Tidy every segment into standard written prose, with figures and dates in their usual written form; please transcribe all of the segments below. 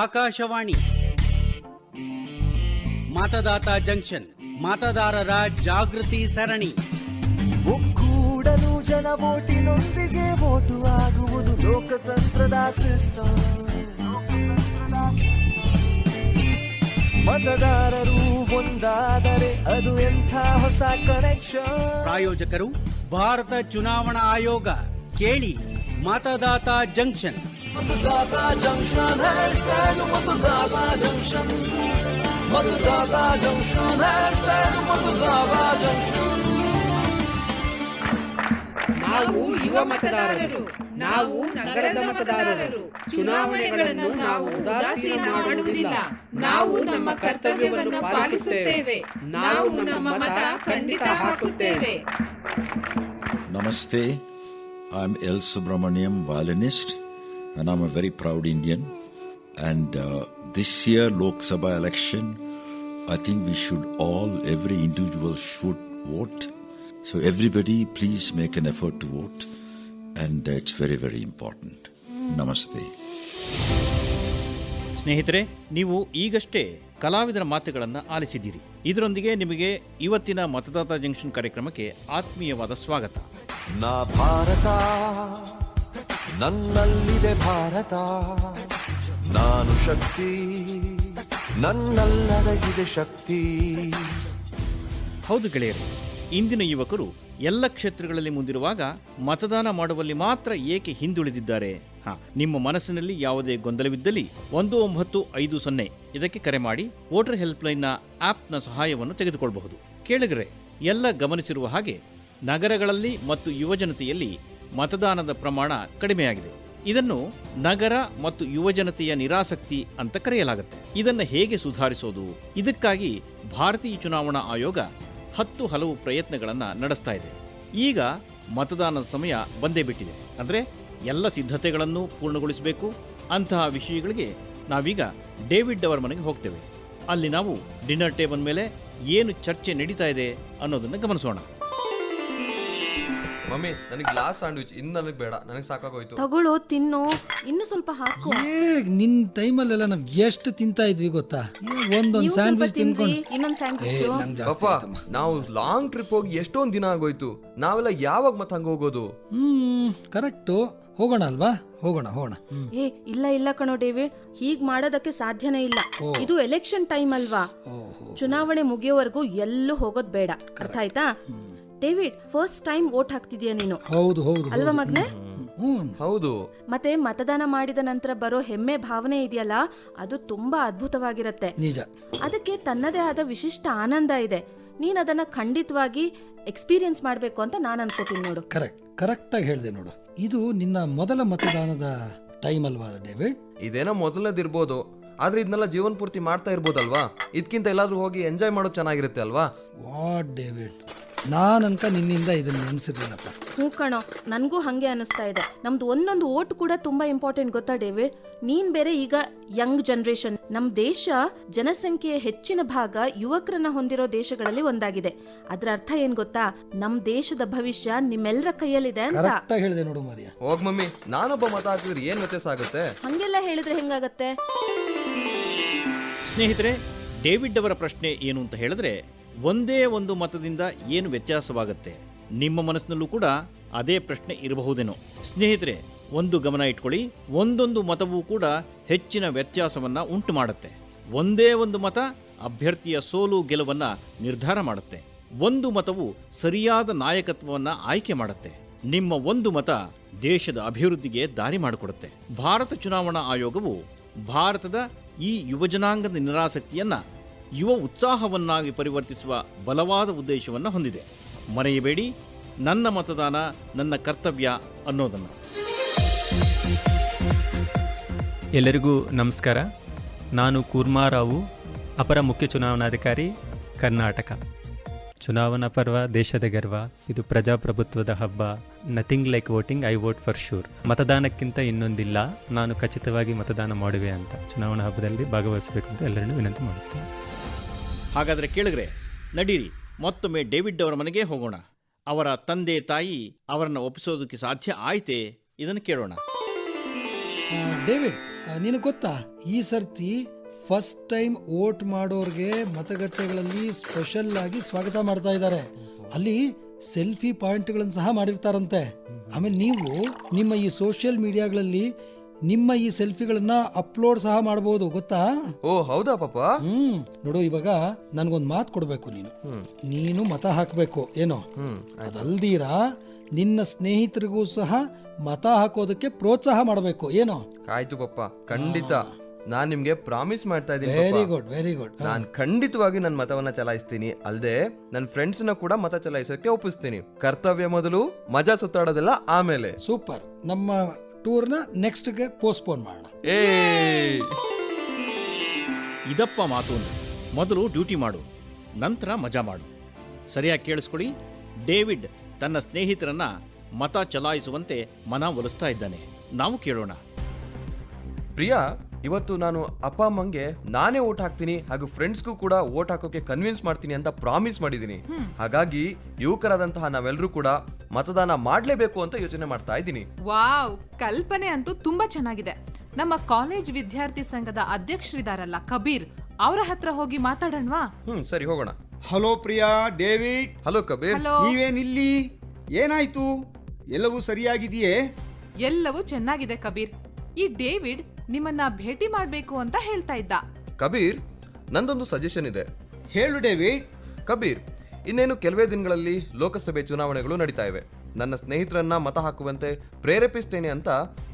Akashvani ಮತದಾತ junction, ಮತದಾರರ ಜಾಗೃತಿ ಸರಣಿ. ಒಕ್ಕೂಡಲು ಜನ ವೋಟಿನೊಂದಿಗೆ ವೋಟು ಆಗುವುದು ಲೋಕತಂತ್ರದ ಸಿಸ್ಟಮ್. ಮತದಾರರು ಒಂದಾದರೆ ಅದು ಎಂಥ ಹೊಸ ಕನೆಕ್ಷನ್. ಪ್ರಾಯೋಜಕರು ಭಾರತ ಚುನಾವಣಾ ಆಯೋಗ. ಕೇಳಿ ಮತದಾತ ಜಂಕ್ಷನ್. ಮತದಾತ ಜಂಕ್ಷನ್ ಹ್ಯಾಶ್ಟ್ಯಾಗ್ ಮತದಾತ ಜಂಕ್ಷನ್. ಮತದಾತ ಜಂಕ್ಷನ್ ಹ್ಯಾಶ್ಟ್ಯಾಗ್ ಮತದಾತ ಜಂಕ್ಷನ್. ನಾವು ಯುವ ಮತದಾರರು, ನಾವು ನಗರದ ಮತದಾರರು. ಚುನಾವಣೆಗಳನ್ನು ನಾವು ಉದಾಸೀನ ಮಾಡುವುದಿಲ್ಲ. ನಾವು ನಮ್ಮ ಕರ್ತವ್ಯವನ್ನು ಪಾಲಿಸುತ್ತೇವೆ. ನಾವು ನಮ್ಮ ಮತ ಖಂಡಿತ ಹಾಕುತ್ತೇವೆ. Namaste. I'm L. Subramaniam, violinist, and I'm a very proud Indian. And this year, Lok Sabha election, I think we should all, every individual should vote. So everybody, please make an effort to vote. And it's very, very important. Namaste. ಸ್ನೇಹಿತರೆ, ನೀವು ಈಗಷ್ಟೇ ಕಲಾವಿದರ ಮಾತುಗಳನ್ನು ಆಲಿಸಿದ್ದೀರಿ. ಇದರೊಂದಿಗೆ ನಿಮಗೆ ಇವತ್ತಿನ ಮತದಾತ junction ಕಾರ್ಯಕ್ರಮಕ್ಕೆ ಆತ್ಮೀಯವಾದ ಸ್ವಾಗತ. ನಾ ಭಾರತ, ನನ್ನಲ್ಲಿದೆ ಭಾರತ, ನಾನು ಶಕ್ತಿ, ನನ್ನಲ್ಲಡಗಿದೆ ಶಕ್ತಿ. ಹೌದು ಗೆಳೆಯರು, ಇಂದಿನ ಯುವಕರು ಎಲ್ಲ ಕ್ಷೇತ್ರಗಳಲ್ಲಿ ಮುಂದಿರುವಾಗ ಮತದಾನ ಮಾಡುವಲ್ಲಿ ಮಾತ್ರ ಏಕೆ ಹಿಂದುಳಿದಿದ್ದಾರೆ? ನಿಮ್ಮ ಮನಸ್ಸಿನಲ್ಲಿ ಯಾವುದೇ ಗೊಂದಲವಿದ್ದಲ್ಲಿ 1950 ಇದಕ್ಕೆ ಕರೆ ಮಾಡಿ ವೋಟರ್ ಹೆಲ್ಪ್ಲೈನ್ನ ಆಪ್ನ ಸಹಾಯವನ್ನು ತೆಗೆದುಕೊಳ್ಳಬಹುದು. ಕೇಳಿದರೆ ಎಲ್ಲ ಗಮನಿಸಿರುವ ಹಾಗೆ ನಗರಗಳಲ್ಲಿ ಮತ್ತು ಯುವಜನತೆಯಲ್ಲಿ ಮತದಾನದ ಪ್ರಮಾಣ ಕಡಿಮೆಯಾಗಿದೆ. ಇದನ್ನು ನಗರ ಮತ್ತು ಯುವಜನತೆಯ ನಿರಾಸಕ್ತಿ ಅಂತ ಕರೆಯಲಾಗುತ್ತೆ. ಇದನ್ನು ಹೇಗೆ ಸುಧಾರಿಸೋದು? ಇದಕ್ಕಾಗಿ ಭಾರತೀಯ ಚುನಾವಣಾ ಆಯೋಗ 10 ಹಲವು ಪ್ರಯತ್ನಗಳನ್ನು ನಡೆಸ್ತಾ ಇದೆ. ಈಗ ಮತದಾನದ ಸಮಯ ಬಂದೇ ಬಿಟ್ಟಿದೆ. ಅಂದರೆ ಎಲ್ಲ ಸಿದ್ಧತೆಗಳನ್ನು ಪೂರ್ಣಗೊಳಿಸಬೇಕು. ಅಂತಹ ವಿಷಯಗಳಿಗೆ ನಾವೀಗ ಡೇವಿಡ್ ಅವರ ಮನೆಗೆ ಹೋಗ್ತೇವೆ. ಅಲ್ಲಿ ನಾವು ಡಿನ್ನರ್ ಟೇಬಲ್ ಮೇಲೆ ಏನು ಚರ್ಚೆ ನಡೀತಾ ಇದೆ ಅನ್ನೋದನ್ನು ಗಮನಿಸೋಣ. ಮಮ್ಮಿ, ನನಗೆ ಗ್ಲಾಸ್ ಸ್ಯಾಂಡ್ವಿಚ್ ಇನ್ನು ನನಗೆ ಬೇಡ, ನನಗೆ ಸಾಕಾಗೋಯ್ತು. ತಗೊಳ್ಳೋ, ತಿನ್ನು, ಇನ್ನು ಸ್ವಲ್ಪ ಹಾಕು. ನಿನ್ ಟೈಮಲ್ಲೆಲ್ಲ ನಾವ್ ಎಷ್ಟು ತಿಂತಾ ಇದ್ವಿ ಗೊತ್ತಾ? ಒಂದೊಂದ್ ಸ್ಯಾಂಡ್ವಿಚ್ ತಿನ್ಕೊಂಡು ಇನ್ನೊಂದ್ ಸ್ಯಾಂಡ್ವಿಚ್. ಅಪ್ಪ, ನಾವು ಲಾಂಗ್ ಟ್ರಿಪ್ ಹೋಗಿ ಎಷ್ಟೊಂದ್ ದಿನ ಆಗೋಯ್ತು. ನಾವೆಲ್ಲ ಯಾವಾಗ ಮತ್ತೆ ಹಂಗ ಹೋಗೋದು? ಕರೆಕ್ಟ್, ಹೋಗೋಣ ಅಲ್ವಾ? ಹೋಗೋಣ. ಇಲ್ಲ ಕಣೋ ಡೇವಿಡ್, ಹೀಗ್ ಮಾಡೋದಕ್ಕೆ ಸಾಧ್ಯನೇ ಇಲ್ಲ. ಇದು ಎಲೆಕ್ಷನ್ ಟೈಮ್ ಅಲ್ವಾ? ಚುನಾವಣೆ ಮುಗಿಯೋವರೆಗೂ ಎಲ್ಲೂ ಹೋಗೋದ್ ಬೇಡ. ಅರ್ಥ ಆಯ್ತಾ? ಡೇವಿಡ್, ಫಸ್ಟ್ ಟೈಮ್ ವೋಟ್ ಹಾಕ್ತಿದ್ಯಾ ನೀನು? ಹೌದು ಅಲ್ವಾ ಮಗ್ನೆ? ಹೌದು. ಮತ್ತೆ ಮತದಾನ ಮಾಡಿದ ನಂತರ ಬರೋ ಹೆಮ್ಮೆ ಭಾವನೆ ಇದೆಯಲ್ಲ, ಅದು ತುಂಬಾ ಅದ್ಭುತವಾಗಿರತ್ತೆ. ನಿಜ. ಅದಕ್ಕೆ ತನ್ನದೇ ಆದ ವಿಶಿಷ್ಟ ಆನಂದ ಇದೆ. ನೀನ್ ಅದನ್ನ ಖಂಡಿತವಾಗಿ ಎಕ್ಸ್ಪೀರಿಯನ್ಸ್ ಮಾಡ್ಬೇಕು ಅಂತ ನಾನು ಅನ್ಕೋತೀನಿ ನೋಡು. ಕರೆಕ್ಟ್ ಆಗಿ ಹೇಳ್ದೆ ನೋಡು. ಇದು ನಿನ್ನ ಮೊದಲ ಮತದಾನದ ಟೈಮ್ ಅಲ್ವಾ ಡೇವಿಡ್? ಇದೇನೋ ಮೊದಲನೇದಿರ್ಬೋದು, ಆದ್ರೆ ಇದನ್ನೆಲ್ಲ ಜೀವನ ಪೂರ್ತಿ ಮಾಡ್ತಾ ಇರ್ಬೋದಲ್ವಾ? ಇದಕ್ಕಿಂತ ಎಲ್ಲಾದ್ರೂ ಹೋಗಿ ಎಂಜಾಯ್ ಮಾಡೋದು ಚೆನ್ನಾಗಿರುತ್ತೆ ಅಲ್ವಾ? ವಾಟ್ ಡೇವಿಡ್, ನಾನು ಅನ್ಕ ನಿನ್ನಿಂದ ಇದನ್ನ ನೆನ್ಸಿರ್ಲಿಲ್ಲಪ್ಪ. ಹೂ ಕಣೋ, ನನ್ಗೂ ಹಂಗೆ ಅನಿಸ್ತಾ ಇದೆ. ನಮ್ದು ಒಂದೊಂದು ಓಟ್ ಕೂಡ ತುಂಬಾ ಇಂಪಾರ್ಟೆಂಟ್ ಗೊತ್ತಾ ಡೇವಿಡ್? ನೀನ್ ಬೇರೆ ಈಗ ಯಂಗ್ ಜನರೇಷನ್. ನಮ್ ದೇಶ ಜನಸಂಖ್ಯೆಯ ಹೆಚ್ಚಿನ ಭಾಗ ಯುವಕರನ್ನ ಹೊಂದಿರೋ ದೇಶಗಳಲ್ಲಿ ಒಂದಾಗಿದೆ. ಅದ್ರ ಅರ್ಥ ಏನ್ ಗೊತ್ತಾ? ನಮ್ ದೇಶದ ಭವಿಷ್ಯ ನಿಮ್ಮೆಲ್ಲರ ಕೈಯಲ್ಲಿದೆ ಅಂತ. ಕರೆಕ್ಟ್ ಆಗಿ ಹೇಳಿದೆ ನೋಡು ಮಾರಿಯಾ. ಹೋಗ್ ಮಮ್ಮಿ, ನಾನೊಬ್ಬ ಮತ ಹಾಕಿದ್ರೆ ಏನ್ ವ್ಯತ್ಯಾಸ ಆಗುತ್ತೆ? ಹಂಗೆಲ್ಲ ಹೇಳಿದ್ರೆ ಹೆಂಗಾಗತ್ತೆ? ಸ್ನೇಹಿತರೆ, ಡೇವಿಡ್ ಅವರ ಪ್ರಶ್ನೆ ಏನು ಅಂತ ಹೇಳಿದ್ರೆ, ಒಂದೇ ಒಂದು ಮತದಿಂದ ಏನು ವ್ಯತ್ಯಾಸವಾಗುತ್ತೆ? ನಿಮ್ಮ ಮನಸ್ಸಿನಲ್ಲೂ ಕೂಡ ಅದೇ ಪ್ರಶ್ನೆ ಇರಬಹುದೇನೋ. ಸ್ನೇಹಿತರೆ, ಒಂದು ಗಮನ ಇಟ್ಕೊಳ್ಳಿ, ಒಂದೊಂದು ಮತವೂ ಕೂಡ ಹೆಚ್ಚಿನ ವ್ಯತ್ಯಾಸವನ್ನ ಉಂಟು ಮಾಡುತ್ತೆ. ಒಂದೇ ಒಂದು ಮತ ಅಭ್ಯರ್ಥಿಯ ಸೋಲು ಗೆಲುವನ್ನ ನಿರ್ಧಾರ ಮಾಡುತ್ತೆ. ಒಂದು ಮತವು ಸರಿಯಾದ ನಾಯಕತ್ವವನ್ನ ಆಯ್ಕೆ ಮಾಡುತ್ತೆ. ನಿಮ್ಮ ಒಂದು ಮತ ದೇಶದ ಅಭಿವೃದ್ಧಿಗೆ ದಾರಿ ಮಾಡಿಕೊಡುತ್ತೆ. ಭಾರತ ಚುನಾವಣಾ ಆಯೋಗವು ಭಾರತದ ಈ ಯುವಜನಾಂಗದ ನಿರಾಸಕ್ತಿಯನ್ನ ಯುವ ಉತ್ಸಾಹವನ್ನಾಗಿ ಪರಿವರ್ತಿಸುವ ಬಲವಾದ ಉದ್ದೇಶವನ್ನು ಹೊಂದಿದೆ. ಮರೆಯಬೇಡಿ, ನನ್ನ ಮತದಾನ ನನ್ನ ಕರ್ತವ್ಯ ಅನ್ನೋದನ್ನು. ಎಲ್ಲರಿಗೂ ನಮಸ್ಕಾರ. ನಾನು ಕೂರ್ಮಾರಾವು, ಅಪರ ಮುಖ್ಯ ಚುನಾವಣಾಧಿಕಾರಿ, ಕರ್ನಾಟಕ. ಚುನಾವಣಾ ಪರ್ವ ದೇಶದ ಗರ್ವ. ಇದು ಪ್ರಜಾಪ್ರಭುತ್ವದ ಹಬ್ಬ. Nothing like voting, I vote for sure. ಮತದಾನಕ್ಕಿಂತ ಇನ್ನೊಂದಿಲ್ಲ. ನಾನು ಖಚಿತವಾಗಿ ಮತದಾನ ಮಾಡುವೆ ಅಂತ ಚುನಾವಣಾ ಹಬ್ಬದಲ್ಲಿ ಭಾಗವಹಿಸಬೇಕು ಅಂತ ಎಲ್ಲರನ್ನೂ ವಿನಂತಿ ಮಾಡುತ್ತೇನೆ. ಹಾಗಾದರೆ ಕೇಳಿದ್ರೆ ನಡೀರಿ, ಮತ್ತೊಮ್ಮೆ ಡೇವಿಡ್ ಅವರ ಮನೆಗೆ ಹೋಗೋಣ. ಅವರ ತಂದೆ ತಾಯಿ ಅವರನ್ನು ಒಪ್ಪಿಸೋದಕ್ಕೆ ಸಾಧ್ಯ ಆಯ್ತೆ? ಇದನ್ನು ಕೇಳೋಣ. ಡೇವಿಡ್, ನಿನಗೆ ಗೊತ್ತಾ ಈ ಸರ್ತಿ ಫಸ್ಟ್ ಟೈಮ್ ವೋಟ್ ಮಾಡೋರ್ಗೆ ಮತಗಟ್ಟೆಗಳಲ್ಲಿ ಸ್ಪೆಷಲ್ ಆಗಿ ಸ್ವಾಗತ ಮಾಡ್ತಾ ಇದ್ದಾರೆ. ಅಲ್ಲಿ ಸೆಲ್ಫಿ ಪಾಯಿಂಟ್ಗಳನ್ನು ಸಹ ಮಾಡಿರ್ತಾರಂತೆ. ಆಮೇಲೆ ನೀವು ನಿಮ್ಮ ಈ ಸೋಷಿಯಲ್ ಮೀಡಿಯಾಗಳಲ್ಲಿ ನಿಮ್ಮ ಈ ಸೆಲ್ಫಿಗಳನ್ನ ಅಪ್ಲೋಡ್ ಸಹ ಮಾಡಬಹುದು, ಗೊತ್ತಾ? ಓ ಹೌದಾ ಪಾಪ? ನೋಡು, ಇವಾಗ ನನ್ಗೊಂದು ಮಾತು ಕೊಡ್ಬೇಕು. ನೀನು ಮತ ಹಾಕ್ಬೇಕು ಏನೋ, ಅದಲ್ದೀರಾ ನಿನ್ನ ಸ್ನೇಹಿತರಿಗೂ ಸಹ ಮತ ಹಾಕೋದಕ್ಕೆ ಪ್ರೋತ್ಸಾಹ ಮಾಡಬೇಕು ಏನೋ. ಆಯ್ತು ಪಪ್ಪ, ಖಂಡಿತ ನಾನ್ ನಿಮ್ಗೆ ಪ್ರಾಮಿಸ್ ಮಾಡ್ತಾ ಇದ್ದೀನಿ. Very good, very good. ನಾನ್ ಖಂಡಿತವಾಗಿ ನನ್ನ ಮತವನ್ನ ಚಲಾಯಿಸ್ತೀನಿ. ಅಲ್ಲದೆ ನನ್ನ ಫ್ರೆಂಡ್ಸ್ ನ ಕೂಡ ಮತ ಚಲಾಯಿಸೋಕೆ ಒಪ್ಪಿಸ್ತೀನಿ. ಕರ್ತವ್ಯ ಮೊದಲು, ಮಜಾ ಸುತ್ತಾಡೋದೆಲ್ಲ ಆಮೇಲೆ. ಸೂಪರ್. ನಮ್ಮ ಟೂರ್ನ ನೆಕ್ಸ್ಟ್ಗೆ ಪೋಸ್ಟ್ಪೋನ್ ಮಾಡೋಣ. ಇದಪ್ಪ ಮಾತು. ಮೊದಲು ಡ್ಯೂಟಿ ಮಾಡು, ನಂತರ ಮಜಾ ಮಾಡು. ಸರಿಯಾಗಿ ಕೇಳಿಸ್ಕೊಳ್ಳಿ. ಡೇವಿಡ್ ತನ್ನ ಸ್ನೇಹಿತರನ್ನ ಮತ ಚಲಾಯಿಸುವಂತೆ ಮನ ಒಲಿಸ್ತಾ ಇದ್ದಾನೆ. ನಾವು ಕೇಳೋಣ. ಪ್ರಿಯಾ, ಇವತ್ತು ನಾನು ಅಪ್ಪ ಅಮ್ಮಂಗೆ ನಾನೇ ವೋಟ್ ಹಾಕ್ತೀನಿ ಹಾಗೂ ಫ್ರೆಂಡ್ಸ್ಗೂ ಕೂಡ ವೋಟ್ ಹಾಕೋಕೆ ಕನ್ವಿನ್ಸ್ ಮಾಡ್ತೀನಿ ಅಂತ ಪ್ರಾಮಿಸ್ ಮಾಡಿದ್ದೀನಿ. ಹಾಗಾಗಿ ಯುವಕರಾದಂತಹ ನಾವೆಲ್ಲರೂ ಕೂಡ ಮತದಾನ ಮಾಡಲೇಬೇಕು ಅಂತ ಯೋಚನೆ ಮಾಡ್ತಾ ಇದ್ದೀನಿ. ವಾವ್, ಕಲ್ಪನೆ ಅಂತೂ ತುಂಬಾ ಚೆನ್ನಾಗಿದೆ. ನಮ್ಮ ಕಾಲೇಜ್ ವಿದ್ಯಾರ್ಥಿ ಸಂಘದ ಅಧ್ಯಕ್ಷರಿದಾರಲ್ಲ ಕಬೀರ್, ಅವರ ಹತ್ರ ಹೋಗಿ ಮಾತಾಡೋಣವಾ? ಸರಿ, ಹೋಗೋಣ. Hello Priya, David. Hello Kabir. ನೀವೇನಿಲ್ಲಿ? ಏನಾಯ್ತು? ಎಲ್ಲವೂ ಸರಿಯಾಗಿದೆಯೇ? ಎಲ್ಲವೂ ಚೆನ್ನಾಗಿದೆ ಕಬೀರ್. ಈ ಡೇವಿಡ್ ನಿಮ್ಮನ್ನ ಭೇಟಿ ಮಾಡ್ಬೇಕು ಅಂತ ಹೇಳ್ತಾ ಇದ್ದ. ಕಬೀರ್, ನಂದೊಂದು ಸಜೆಷನ್ ಇದೆ. ಹೇಳು ಡೇವಿಡ್. ಕಬೀರ್, ಇನ್ನೇನು ಕೆಲವೇ ದಿನಗಳಲ್ಲಿ ಲೋಕಸಭೆ ಚುನಾವಣೆಗಳು ನಡೀತಾ ಇವೆ. ನನ್ನ ಸ್ನೇಹಿತರನ್ನ ಮತ ಹಾಕುವಂತೆ ಪ್ರೇರೇಪಿಸ್ತೇನೆ ಅಂತ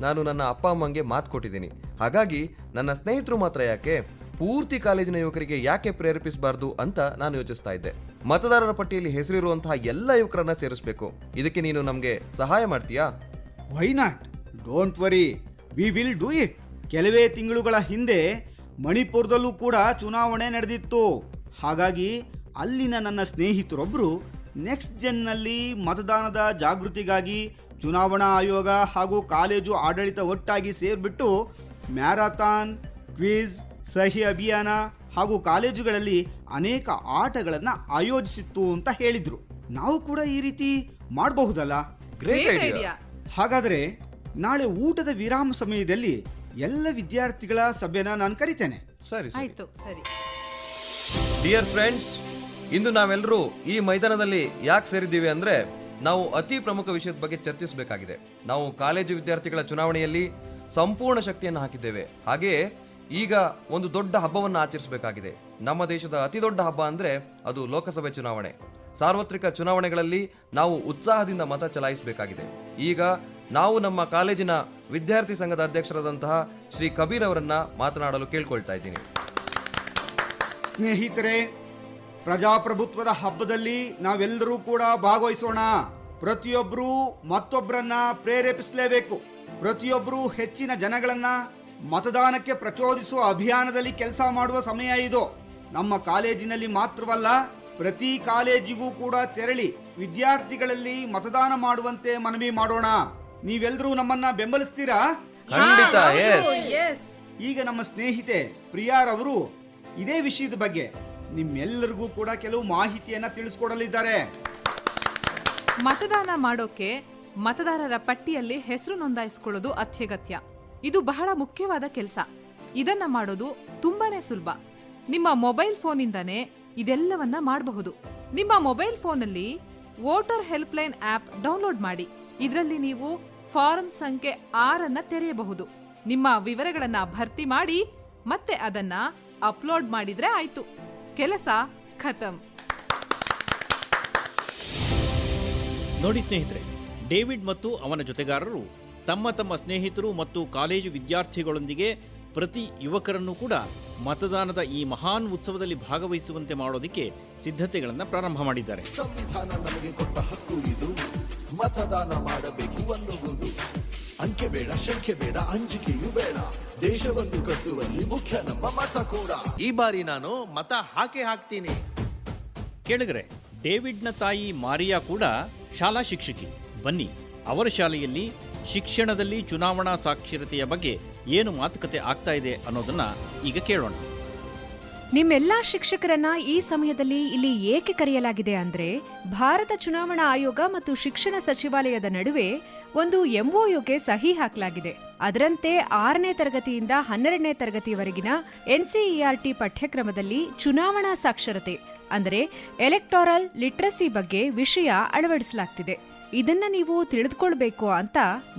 ನಾನು ನನ್ನ ಅಪ್ಪ ಅಮ್ಮಂಗೆ ಮಾತು ಕೊಟ್ಟಿದ್ದೀನಿ. ಹಾಗಾಗಿ ನನ್ನ ಸ್ನೇಹಿತರು ಮಾತ್ರ ಯಾಕೆ, ಪೂರ್ತಿ ಕಾಲೇಜಿನ ಯುವಕರಿಗೆ ಯಾಕೆ ಪ್ರೇರೇಪಿಸಬಾರ್ದು ಅಂತ ನಾನು ಯೋಚಿಸ್ತಾ ಇದ್ದೆ. ಮತದಾರರ ಪಟ್ಟಿಯಲ್ಲಿ ಹೆಸರಿರುವಂತಹ ಎಲ್ಲ ಯುವಕರನ್ನ ಸೇರಿಸಬೇಕು. ಇದಕ್ಕೆ ನೀನು ನಮಗೆ ಸಹಾಯ ಮಾಡ್ತೀಯಾ? Why not? Don't worry, we will do it. ಕೆಲವೇ ತಿಂಗಳುಗಳ ಹಿಂದೆ ಮಣಿಪುರದಲ್ಲೂ ಕೂಡ ಚುನಾವಣೆ ನಡೆದಿತ್ತು. ಹಾಗಾಗಿ ಅಲ್ಲಿನ ನನ್ನ ಸ್ನೇಹಿತರೊಬ್ಬರು ನೆಕ್ಸ್ಟ್ ಜೆನ್ನಲ್ಲಿ ಮತದಾನದ ಜಾಗೃತಿಗಾಗಿ ಚುನಾವಣಾ ಆಯೋಗ ಹಾಗೂ ಕಾಲೇಜು ಆಡಳಿತ ಒಟ್ಟಾಗಿ ಸೇರಿಬಿಟ್ಟು ಮ್ಯಾರಥಾನ್, ಕ್ವಿಜ್, ಸಹಿ ಅಭಿಯಾನ ಹಾಗೂ ಕಾಲೇಜುಗಳಲ್ಲಿ ಅನೇಕ ಆಟಗಳನ್ನು ಆಯೋಜಿಸಿತ್ತು ಅಂತ ಹೇಳಿದ್ರು. ನಾವು ಕೂಡ ಈ ರೀತಿ ಮಾಡಬಹುದಲ್ಲ? Great idea. ಹಾಗಾದರೆ ನಾಳೆ ಊಟದ ವಿರಾಮ ಸಮಯದಲ್ಲಿ ಎಲ್ಲ ವಿದ್ಯಾರ್ಥಿಗಳ ಸಭೆನ ನಾನು ಕರಿತೇನೆ. ಸರಿ ಆಯ್ತು, ಸರಿ. ಡಿಯರ್ ಫ್ರೆಂಡ್ಸ್, ಇಂದು ನಾವೆಲ್ಲರೂ ಈ ಮೈದಾನದಲ್ಲಿ ಯಾಕೆ ಸೇರಿದ್ದೀವಿ ಅಂದ್ರೆ ನಾವು ಅತಿ ಪ್ರಮುಖ ವಿಷಯದ ಬಗ್ಗೆ ಚರ್ಚಿಸಬೇಕಾಗಿದೆ. ನಾವು ಕಾಲೇಜು ವಿದ್ಯಾರ್ಥಿಗಳ ಚುನಾವಣೆಯಲ್ಲಿ ಸಂಪೂರ್ಣ ಶಕ್ತಿಯನ್ನು ಹಾಕಿದ್ದೇವೆ. ಹಾಗೆಯೇ ಈಗ ಒಂದು ದೊಡ್ಡ ಹಬ್ಬವನ್ನು ಆಚರಿಸಬೇಕಾಗಿದೆ. ನಮ್ಮ ದೇಶದ ಅತಿ ದೊಡ್ಡ ಹಬ್ಬ ಅಂದ್ರೆ ಅದು ಲೋಕಸಭೆ ಚುನಾವಣೆ. ಸಾರ್ವತ್ರಿಕ ಚುನಾವಣೆಗಳಲ್ಲಿ ನಾವು ಉತ್ಸಾಹದಿಂದ ಮತ ಚಲಾಯಿಸಬೇಕಾಗಿದೆ. ಈಗ ನಾವು ನಮ್ಮ ಕಾಲೇಜಿನ ವಿದ್ಯಾರ್ಥಿ ಸಂಘದ ಅಧ್ಯಕ್ಷರಾದಂತಹ ಶ್ರೀ ಕಬೀರ್ ಅವರನ್ನ ಮಾತನಾಡಲು ಕೇಳ್ಕೊಳ್ತಾ ಇದ್ದೀನಿ. ಸ್ನೇಹಿತರೆ, ಪ್ರಜಾಪ್ರಭುತ್ವದ ಹಬ್ಬದಲ್ಲಿ ನಾವೆಲ್ಲರೂ ಕೂಡ ಭಾಗವಹಿಸೋಣ. ಪ್ರತಿಯೊಬ್ಬರೂ ಮತ್ತೊಬ್ಬರನ್ನ ಪ್ರೇರೇಪಿಸಲೇಬೇಕು. ಪ್ರತಿಯೊಬ್ಬರೂ ಹೆಚ್ಚಿನ ಜನಗಳನ್ನ ಮತದಾನಕ್ಕೆ ಪ್ರಚೋದಿಸುವ ಅಭಿಯಾನದಲ್ಲಿ ಕೆಲಸ ಮಾಡುವ ಸಮಯ ಇದು. ನಮ್ಮ ಕಾಲೇಜಿನಲ್ಲಿ ಮಾತ್ರವಲ್ಲ, ಪ್ರತಿ ಕಾಲೇಜಿಗೂ ಕೂಡ ತೆರಳಿ ವಿದ್ಯಾರ್ಥಿಗಳಲ್ಲಿ ಮತದಾನ ಮಾಡುವಂತೆ ಮನವಿ ಮಾಡೋಣ. ನೀವೆಲ್ಲರೂ ನಮ್ಮನ್ನ ಬೆಂಬಲಿಸ್ತೀರಾ? ಖಂಡಿತ. ಈಗ ನಮ್ಮ ಸ್ನೇಹಿತೆ ಪ್ರಿಯಾರವರು ಇದೇ ವಿಷಯದ ಬಗ್ಗೆ ನಿಮ್ಮೆಲ್ಲರಿಗೂ ಕೂಡ ಕೆಲವು ಮಾಹಿತಿಯನ್ನ ತಿಳಿಸ್ಕೊಡಲಿದ್ದಾರೆ. ಮತದಾನ ಮಾಡೋಕೆ ಮತದಾರರ ಪಟ್ಟಿಯಲ್ಲಿ ಹೆಸರು ನೋಂದಾಯಿಸಿಕೊಳ್ಳೋದು ಅತ್ಯಗತ್ಯ. ಇದು ಬಹಳ ಮುಖ್ಯವಾದ ಕೆಲಸ. ಇದನ್ನ ಮಾಡೋದು ತುಂಬಾನೇ ಸುಲಭ. ನಿಮ್ಮ ಮೊಬೈಲ್ ಫೋನಿಂದಾನೇ ಇದೆಲ್ಲವನ್ನ ಮಾಡಬಹುದು. ನಿಮ್ಮ ಮೊಬೈಲ್ ಫೋನಲ್ಲಿ voter help line app download ಮಾಡಿ. ಇದರಲ್ಲಿ ನೀವು ಫಾರಂ ಸಂಖ್ಯೆ 6 ತೆರೆಯಬಹುದು. ನಿಮ್ಮ ವಿವರಗಳನ್ನ ಭರ್ತಿ ಮಾಡಿ ಮತ್ತೆ ಅದನ್ನ ಅಪ್ಲೋಡ್ ಮಾಡಿದ್ರೆ ಆಯ್ತು, ಕೆಲಸ ಖತಮ್. ನೋಡಿ ಸ್ನೇಹಿತರೆ, ಡೇವಿಡ್ ಮತ್ತು ಅವನ ಜೊತೆಗಾರರು ತಮ್ಮ ತಮ್ಮ ಸ್ನೇಹಿತರು ಮತ್ತು ಕಾಲೇಜು ವಿದ್ಯಾರ್ಥಿಗಳೊಂದಿಗೆ ಪ್ರತಿ ಯುವಕರನ್ನು ಕೂಡ ಮತದಾನದ ಈ ಮಹಾನ್ ಉತ್ಸವದಲ್ಲಿ ಭಾಗವಹಿಸುವಂತೆ ಮಾಡೋದಕ್ಕೆ ಸಿದ್ಧತೆಗಳನ್ನು ಪ್ರಾರಂಭ ಮಾಡಿದ್ದಾರೆ. ಸಂವಿಧಾನ ನಮಗೆ ಕೊಟ್ಟ ಹಕ್ಕು ಇದು, ಮತದಾನ ಮಾಡಬೇಕು ಅನ್ನುವುದು. ಅಂಕೆ ಬೇಡ, ಶಂಕೆ ಬೇಡ, ಅಂಜಿಕೆಯೂ ಬೇಡ, ದೇಶವನ್ನು ಕಟ್ಟುವಲ್ಲಿ ಮುಖ್ಯ ನಮ್ಮ ಮತ ಕೂಡ. ಈ ಬಾರಿ ನಾನು ಮತ ಹಾಕ್ತೀನಿ. ಕೇಳಿದ್ರೆ, ಡೇವಿಡ್ನ ತಾಯಿ ಮಾರಿಯಾ ಕೂಡ ಶಾಲಾ ಶಿಕ್ಷಕಿ. ಬನ್ನಿ, ಅವರ ಶಾಲೆಯಲ್ಲಿ ಶಿಕ್ಷಣದಲ್ಲಿ ಚುನಾವಣಾ ಸಾಕ್ಷರತೆಯ ಬಗ್ಗೆ ಏನು ಮಾತುಕತೆ ಆಗ್ತಾ ಇದೆ ಅನ್ನೋದನ್ನ ಈಗ ಕೇಳೋಣ. ನಿಮ್ಮೆಲ್ಲ ಶಿಕ್ಷಕರನ್ನ ಈ ಸಮಯದಲ್ಲಿ ಇಲ್ಲಿ ಏಕೆ ಕರೆಯಲಾಗಿದೆ ಅಂದ್ರೆ ಭಾರತ ಚುನಾವಣಾ ಆಯೋಗ ಮತ್ತು ಶಿಕ್ಷಣ ಸಚಿವಾಲಯದ ನಡುವೆ ಒಂದು MOUಗೆ ಸಹಿ ಹಾಕಲಾಗಿದೆ. ಅದರಂತೆ 6ನೇ ತರಗತಿಯಿಂದ 12ನೇ ತರಗತಿಯವರೆಗಿನ NCERT ಪಠ್ಯಕ್ರಮದಲ್ಲಿ ಚುನಾವಣಾ ಸಾಕ್ಷರತೆ ಅಂದರೆ ಎಲೆಕ್ಟೋರಲ್ ಲಿಟ್ರಸಿ ಬಗ್ಗೆ ವಿಷಯ ಅಳವಡಿಸಲಾಗ್ತಿದೆ. ಇದನ್ನ ನೀವು ತಿಳಿದುಕೊಳ್ಬೇಕು ಅಂತ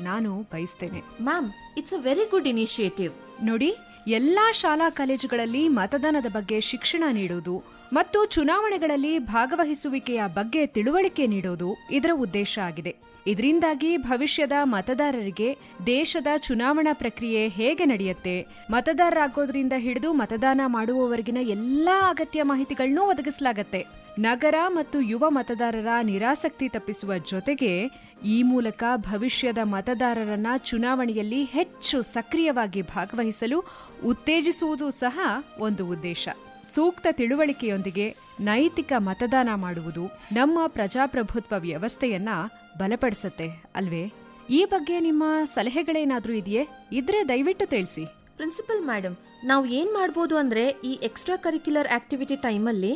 ನಾನು ಬಯಸ್ತೇನೆ. Ma'am, it's a very good initiative. ನೋಡಿ, ಎಲ್ಲಾ ಶಾಲಾ ಕಾಲೇಜುಗಳಲ್ಲಿ ಮತದಾನದ ಬಗ್ಗೆ ಶಿಕ್ಷಣ ನೀಡುವುದು ಮತ್ತು ಚುನಾವಣೆಗಳಲ್ಲಿ ಭಾಗವಹಿಸುವಿಕೆಯ ಬಗ್ಗೆ ತಿಳುವಳಿಕೆ ನೀಡೋದು ಇದರ ಉದ್ದೇಶ ಆಗಿದೆ. ಇದರಿಂದಾಗಿ ಭವಿಷ್ಯದ ಮತದಾರರಿಗೆ ದೇಶದ ಚುನಾವಣಾ ಪ್ರಕ್ರಿಯೆ ಹೇಗೆ ನಡೆಯುತ್ತೆ, ಮತದಾರರಾಗೋದ್ರಿಂದ ಹಿಡಿದು ಮತದಾನ ಮಾಡುವವರೆಗಿನ ಎಲ್ಲಾ ಅಗತ್ಯ ಮಾಹಿತಿಗಳನ್ನೂ ಒದಗಿಸಲಾಗತ್ತೆ. ನಗರ ಮತ್ತು ಯುವ ಮತದಾರರ ನಿರಾಸಕ್ತಿ ತಪ್ಪಿಸುವ ಜೊತೆಗೆ ಈ ಮೂಲಕ ಭವಿಷ್ಯದ ಮತದಾರರನ್ನ ಚುನಾವಣೆಯಲ್ಲಿ ಹೆಚ್ಚು ಸಕ್ರಿಯವಾಗಿ ಭಾಗವಹಿಸಲು ಉತ್ತೇಜಿಸುವುದು ಸಹ ಒಂದು ಉದ್ದೇಶ. ಸೂಕ್ತ ತಿಳುವಳಿಕೆಯೊಂದಿಗೆ ನೈತಿಕ ಮತದಾನ ಮಾಡುವುದು ನಮ್ಮ ಪ್ರಜಾಪ್ರಭುತ್ವ ವ್ಯವಸ್ಥೆಯನ್ನ ಬಲಪಡಿಸುತ್ತೆ ಅಲ್ವೇ? ಈ ಬಗ್ಗೆ ನಿಮ್ಮ ಸಲಹೆಗಳೇನಾದ್ರೂ ಇದೆಯೇ? ಇದ್ರೆ ದಯವಿಟ್ಟು ತಿಳಿಸಿ. ಪ್ರಿನ್ಸಿಪಲ್ ಮೇಡಮ್, ನಾವು ಏನ್ ಮಾಡ್ಬೋದು ಅಂದ್ರೆ ಈ ಎಕ್ಸ್ಟ್ರಾ ಕರಿಕ್ಯುಲರ್ ಆಕ್ಟಿವಿಟಿ ಟೈಮಲ್ಲಿ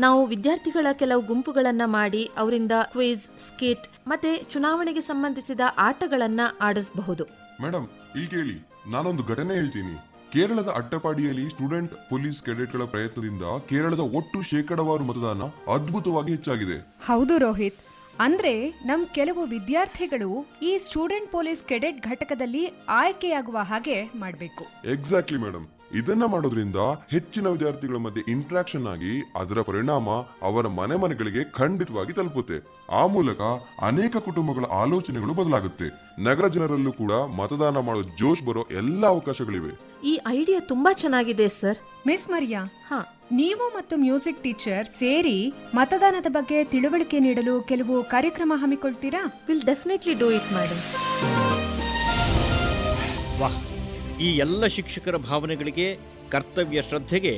ನಾವು ವಿದ್ಯಾರ್ಥಿಗಳ ಕೆಲವು ಗುಂಪುಗಳನ್ನ ಮಾಡಿ ಅವರಿಂದ ಕ್ವಿಜ್, ಸ್ಕಿಟ್ ಮತ್ತೆ ಚುನಾವಣೆಗೆ ಸಂಬಂಧಿಸಿದ ಆಟಗಳನ್ನ ಆಡಿಸಬಹುದು. ಮೇಡಮ್, ಇಲ್ಲಿ ಕೇಳಿ, ನಾನೊಂದು ಘಟನೆ ಹೇಳ್ತೀನಿ. ಕೇರಳದ ಅಟ್ಟಪಾಡಿಯಲ್ಲಿ ಸ್ಟೂಡೆಂಟ್ ಪೊಲೀಸ್ ಕೆಡೆಟ್ಗಳ ಪ್ರಯತ್ನದಿಂದ ಕೇರಳದ ಒಟ್ಟು ಶೇಕಡಾವಾರು ಮತದಾನ ಅದ್ಭುತವಾಗಿ ಹೆಚ್ಚಾಗಿದೆ. ಹೌದು ರೋಹಿತ್, ಅಂದ್ರೆ ನಮ್ ಕೆಲವು ವಿದ್ಯಾರ್ಥಿಗಳು ಈ ಸ್ಟೂಡೆಂಟ್ ಪೊಲೀಸ್ ಕೆಡೆಟ್ ಘಟಕದಲ್ಲಿ ಆಯ್ಕೆಯಾಗುವ ಹಾಗೆ ಮಾಡಬೇಕು. Exactly madam. ಇದನ್ನ ಮಾಡೋದ್ರಿಂದ ಹೆಚ್ಚಿನ ವಿದ್ಯಾರ್ಥಿಗಳ ಮಧ್ಯೆ ಇಂಟ್ರಾಕ್ಷನ್ ಆಗಿ ಅದರ ಪರಿಣಾಮ ಅವರ ಮನೆಗಳಿಗೆ ಖಂಡಿತವಾಗಿ ತಲುಪುತ್ತೆ. ಆ ಮೂಲಕ ಅನೇಕ ಕುಟುಂಬಗಳ ಆಲೋಚನೆಗಳು ಬದಲಾಗುತ್ತೆ. ನಗರ ಜನರಲ್ಲೂ ಕೂಡ ಮತದಾನ ಮಾಡೋ ಜೋಶ್ ಬರೋ ಎಲ್ಲ ಅವಕಾಶಗಳಿವೆ. ಈ ಐಡಿಯಾ ತುಂಬಾ ಚೆನ್ನಾಗಿದೆ ಸರ್. ಮಿಸ್ ಮರಿಯಾ, ನೀವು ಮತ್ತು ಮ್ಯೂಸಿಕ್ ಟೀಚರ್ ಸೇರಿ ಮತದಾನದ ಬಗ್ಗೆ ತಿಳುವಳಿಕೆ ನೀಡಲು ಕೆಲವು ಕಾರ್ಯಕ್ರಮ ಹಮ್ಮಿಕೊಳ್ತೀರಾ? Will definitely do it madam. ವಾಹ್, ಈ ಎಲ್ಲ ಶಿಕ್ಷಕರ ಭಾವನೆಗಳಿಗೆ, ಕರ್ತವ್ಯ ಶ್ರದ್ಧೆಗೆ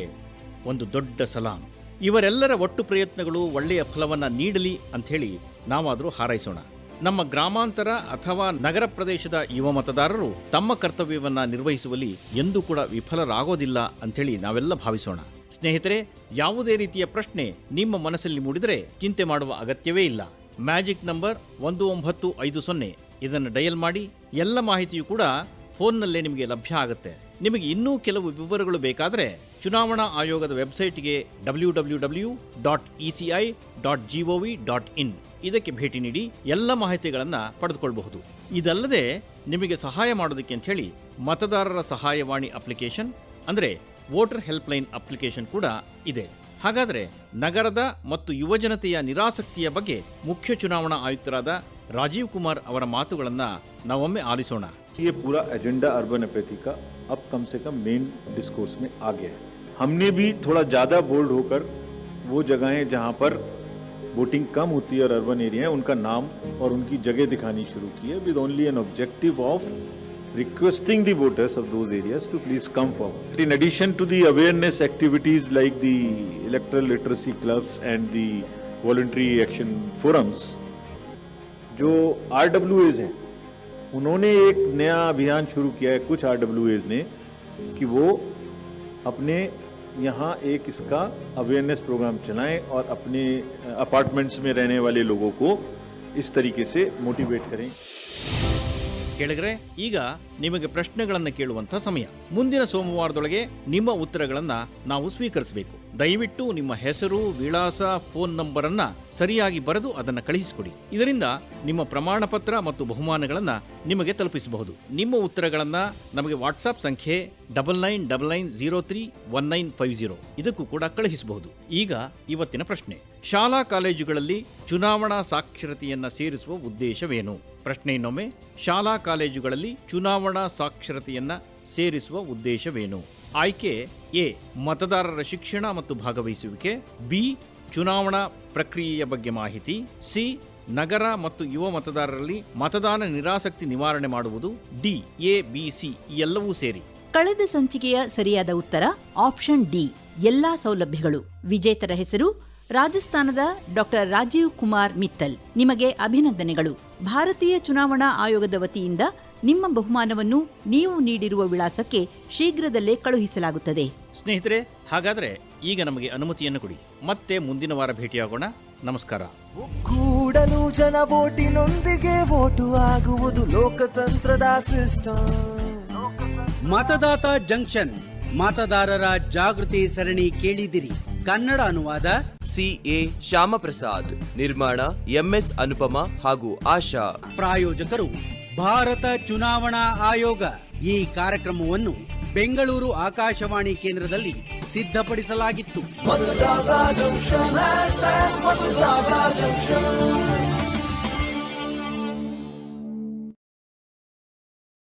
ಒಂದು ದೊಡ್ಡ ಸಲಾಂ. ಇವರೆಲ್ಲರ ಒಟ್ಟು ಪ್ರಯತ್ನಗಳು ಒಳ್ಳೆಯ ಫಲವನ್ನ ನೀಡಲಿ ಅಂಥೇಳಿ ನಾವಾದರೂ ಹಾರೈಸೋಣ. ನಮ್ಮ ಗ್ರಾಮಾಂತರ ಅಥವಾ ನಗರ ಪ್ರದೇಶದ ಯುವ ಮತದಾರರು ತಮ್ಮ ಕರ್ತವ್ಯವನ್ನ ನಿರ್ವಹಿಸುವಲ್ಲಿ ಎಂದೂ ಕೂಡ ವಿಫಲರಾಗೋದಿಲ್ಲ ಅಂಥೇಳಿ ನಾವೆಲ್ಲ ಭಾವಿಸೋಣ. ಸ್ನೇಹಿತರೆ, ಯಾವುದೇ ರೀತಿಯ ಪ್ರಶ್ನೆ ನಿಮ್ಮ ಮನಸ್ಸಲ್ಲಿ ಮೂಡಿದರೆ ಚಿಂತೆ ಮಾಡುವ ಅಗತ್ಯವೇ ಇಲ್ಲ. ಮ್ಯಾಜಿಕ್ ನಂಬರ್ 1950 ಇದನ್ನು ಡಯಲ್ ಮಾಡಿ. ಎಲ್ಲ ಮಾಹಿತಿಯೂ ಕೂಡ ಫೋನ್ನಲ್ಲೇ ನಿಮಗೆ ಲಭ್ಯ ಆಗುತ್ತೆ. ನಿಮಗೆ ಇನ್ನೂ ಕೆಲವು ವಿವರಗಳು ಬೇಕಾದರೆ ಚುನಾವಣಾ ಆಯೋಗದ ವೆಬ್ಸೈಟ್ಗೆ www.eci.gov.in ಇದಕ್ಕೆ ಭೇಟಿ ನೀಡಿ ಎಲ್ಲ ಮಾಹಿತಿಗಳನ್ನು ಪಡೆದುಕೊಳ್ಳಬಹುದು. ಇದಲ್ಲದೆ ನಿಮಗೆ ಸಹಾಯ ಮಾಡೋದಕ್ಕೆ ಅಂತ ಹೇಳಿ ಮತದಾರರ ಸಹಾಯವಾಣಿ ಅಪ್ಲಿಕೇಶನ್ ಅಂದರೆ ವೋಟರ್ ಹೆಲ್ಪ್ಲೈನ್ ಅಪ್ಲಿಕೇಶನ್ ಕೂಡ ಇದೆ. ಹಾಗಾದರೆ ನಗರದ ಮತ್ತು ಯುವಜನತೆಯ ನಿರಾಸಕ್ತಿಯ ಬಗ್ಗೆ ಮುಖ್ಯ ಚುನಾವಣಾ ಆಯುಕ್ತರಾದ ರಾಜೀವ್ ಕುಮಾರ್ ಅವರ ಮಾತುಗಳನ್ನು ನಾವೊಮ್ಮೆ ಆಲಿಸೋಣ. ये पूरा एजेंडा अर्बन एपैथी का अब कम से कम मेन डिस्कोर्स में आ गया है. हमने भी थोड़ा ज़्यादा बोल्ड होकर वो जगहें जहाँ पर वोटिंग कम होती है और अर्बन एरिया है उनका नाम और उनकी जगह दिखानी शुरू की है, with only an objective of requesting the voters of those areas to please come forward. In addition to the awareness activities like the electoral literacy clubs and the voluntary action forums, जो RWAs हैं उन्होंने एक नया अभियान शुरू किया है कुछ RWAs ने कि वो अपने यहाँ एक इसका अवेयरनेस प्रोग्राम चलाएं और अपने अपार्टमेंट्स में रहने वाले लोगों को इस तरीके से मोटिवेट करें. ಕೇಳಿದ್ರೆ, ಈಗ ನಿಮಗೆ ಪ್ರಶ್ನೆಗಳನ್ನು ಕೇಳುವಂಥ ಸಮಯ. ಮುಂದಿನ ಸೋಮವಾರದೊಳಗೆ ನಿಮ್ಮ ಉತ್ತರಗಳನ್ನು ನಾವು ಸ್ವೀಕರಿಸಬೇಕು. ದಯವಿಟ್ಟು ನಿಮ್ಮ ಹೆಸರು, ವಿಳಾಸ, ಫೋನ್ ನಂಬರ್ ಅನ್ನ ಸರಿಯಾಗಿ ಬರೆದು ಅದನ್ನು ಕಳುಹಿಸಿಕೊಡಿ. ಇದರಿಂದ ನಿಮ್ಮ ಪ್ರಮಾಣ ಪತ್ರ ಮತ್ತು ಬಹುಮಾನಗಳನ್ನು ನಿಮಗೆ ತಲುಪಿಸಬಹುದು. ನಿಮ್ಮ ಉತ್ತರಗಳನ್ನು ನಮಗೆ ವಾಟ್ಸಾಪ್ ಸಂಖ್ಯೆ 9999031950 ಇದಕ್ಕೂ ಕೂಡ ಕಳುಹಿಸಬಹುದು. ಈಗ ಇವತ್ತಿನ ಪ್ರಶ್ನೆ: ಶಾಲಾ ಕಾಲೇಜುಗಳಲ್ಲಿ ಚುನಾವಣಾ ಸಾಕ್ಷರತೆಯನ್ನ ಸೇರಿಸುವ ಉದ್ದೇಶವೇನು? ಪ್ರಶ್ನೆ ಇನ್ನೊಮ್ಮೆ: ಶಾಲಾ ಕಾಲೇಜುಗಳಲ್ಲಿ ಚುನಾವಣಾ ಸಾಕ್ಷರತೆಯನ್ನ ಸೇರಿಸುವ ಉದ್ದೇಶವೇನು? ಆಯ್ಕೆ ಎ, ಮತದಾರರ ಶಿಕ್ಷಣ ಮತ್ತು ಭಾಗವಹಿಸುವಿಕೆ. ಬಿ, ಚುನಾವಣಾ ಪ್ರಕ್ರಿಯೆಯ ಬಗ್ಗೆ ಮಾಹಿತಿ. ಸಿ, ನಗರ ಮತ್ತು ಯುವ ಮತದಾರರಲ್ಲಿ ಮತದಾನ ನಿರಾಸಕ್ತಿ ನಿವಾರಣೆ ಮಾಡುವುದು. ಡಿ, ಎ, ಬಿ, ಸಿ ಎಲ್ಲವೂ ಸೇರಿ. ಕಳೆದ ಸಂಚಿಕೆಯ ಸರಿಯಾದ ಉತ್ತರ ಆಪ್ಷನ್ ಡಿ, ಎಲ್ಲಾ ಸೌಲಭ್ಯಗಳು. ವಿಜೇತರ ಹೆಸರು ರಾಜಸ್ಥಾನದ ಡಾಕ್ಟರ್ ರಾಜೀವ್ ಕುಮಾರ್ ಮಿತ್ತಲ್, ನಿಮಗೆ ಅಭಿನಂದನೆಗಳು. ಭಾರತೀಯ ಚುನಾವಣಾ ಆಯೋಗದ ವತಿಯಿಂದ ನಿಮ್ಮ ಬಹುಮಾನವನ್ನು ನೀವು ನೀಡಿರುವ ವಿಳಾಸಕ್ಕೆ ಶೀಘ್ರದಲ್ಲೇ ಕಳುಹಿಸಲಾಗುತ್ತದೆ. ಸ್ನೇಹಿತರೆ, ಹಾಗಾದ್ರೆ ಈಗ ನಮಗೆ ಅನುಮತಿಯನ್ನು ಕೊಡಿ. ಮತ್ತೆ ಮುಂದಿನ ವಾರ ಭೇಟಿಯಾಗೋಣ. ನಮಸ್ಕಾರ. ಕೂಡಲು ಜನ ವೋಟಿನೊಂದಿಗೆ ವೋಟು ಆಗುವುದು ಲೋಕತಂತ್ರದ ಸಿಸ್ಟಮ್. ಮತದಾತ ಜಂಕ್ಷನ್, ಮತದಾರರ ಜಾಗೃತಿ ಸರಣಿ ಕೇಳಿದಿರಿ. ಕನ್ನಡ ಅನುವಾದ CA ಶ್ಯಾಮಪ್ರಸಾದ್, ನಿರ್ಮಾಣ MS ಅನುಪಮ ಹಾಗೂ ಆಶಾ. ಪ್ರಾಯೋಜಕರು ಭಾರತ ಚುನಾವಣಾ ಆಯೋಗ. ಈ ಕಾರ್ಯಕ್ರಮವನ್ನು ಬೆಂಗಳೂರು ಆಕಾಶವಾಣಿ ಕೇಂದ್ರದಲ್ಲಿ ಸಿದ್ಧಪಡಿಸಲಾಗಿತ್ತು. ಮತದಾತ ಜಂಕ್ಷನ್, #ಮತದಾತ ಜಂಕ್ಷನ್.